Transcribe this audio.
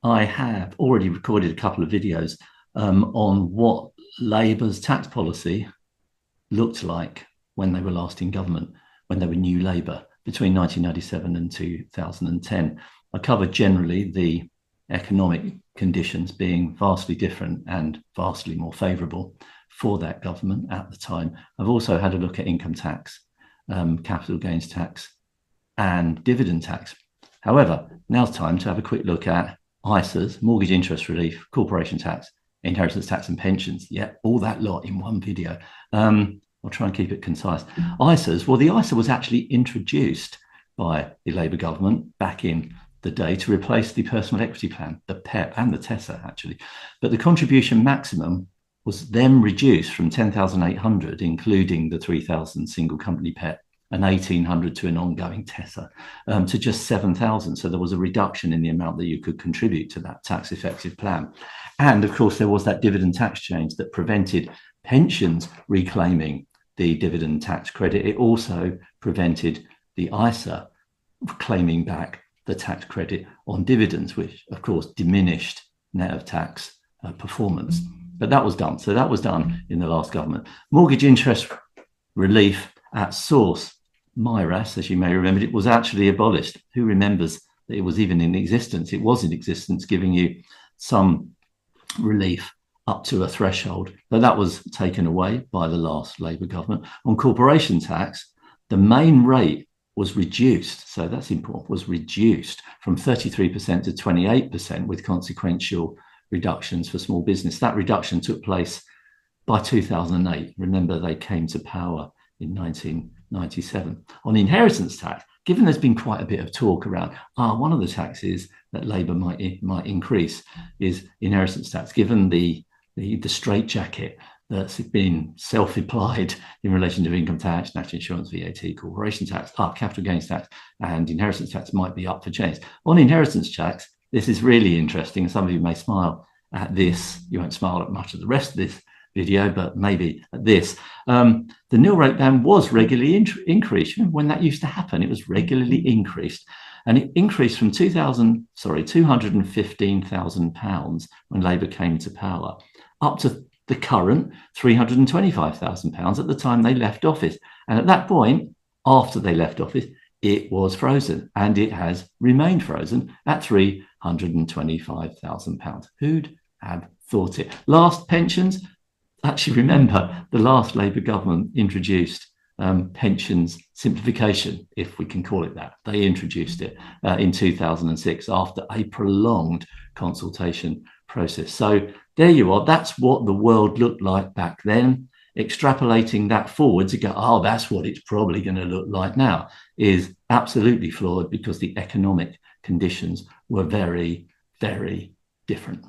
I have already recorded a couple of videos on what Labour's tax policy looked like when they were last in government, when they were New Labour between 1997 and 2010. I covered generally the economic conditions being vastly different and vastly more favourable for that government at the time. I've also had a look at income tax, capital gains tax, and dividend tax. However, now's time to have a quick look at ISAs, mortgage interest relief, corporation tax, inheritance tax, and pensions. Yeah, all that lot in one video. I'll try and keep it concise. ISAs, well, the ISA was actually introduced by the Labour government back in the day to replace the personal equity plan, the PEP and the TESA, actually. But the contribution maximum was then reduced from 10,800, including the 3,000 single company PEP, and 1,800 to an ongoing TESA, to just 7,000. So there was a reduction in the amount that you could contribute to that tax effective plan. And of course, there was that dividend tax change that prevented pensions reclaiming the dividend tax credit. It also prevented the ISA claiming back the tax credit on dividends, which of course diminished net of tax performance. But that was done. So that was done in the last government. Mortgage interest relief at source, Miras, as you may remember, it was actually abolished. Who remembers that it was even in existence? It was in existence, giving you some relief up to a threshold, but that was taken away by the last Labour government. On corporation tax, the main rate was reduced. So that's important, was reduced from 33% to 28% with consequential reductions for small business. That reduction took place by 2008. Remember, they came to power in 1997. On inheritance tax, given there's been quite a bit of talk around, one of the taxes that Labour might increase is inheritance tax, given the straitjacket that's been self-applied in relation to income tax, national insurance, VAT, corporation tax, capital gains tax, and inheritance tax might be up for change. On inheritance tax, this is really interesting. Some of you may smile at this. You won't smile at much of the rest of this video, but maybe at this. The nil rate band was regularly increased. When that used to happen, it was regularly increased. And it increased from £215,000 when Labour came to power, up to the current £325,000 at the time they left office. And at that point, after they left office, it was frozen, and it has remained frozen at £325,000. Who'd have thought it? Last pensions, actually remember the last Labour government introduced pensions simplification, if we can call it that. They introduced it in 2006 after a prolonged consultation process. So there you are. That's what the world looked like back then. Extrapolating that forward to go, that's what it's probably going to look like now, is absolutely flawed, because the economic conditions were very, very different.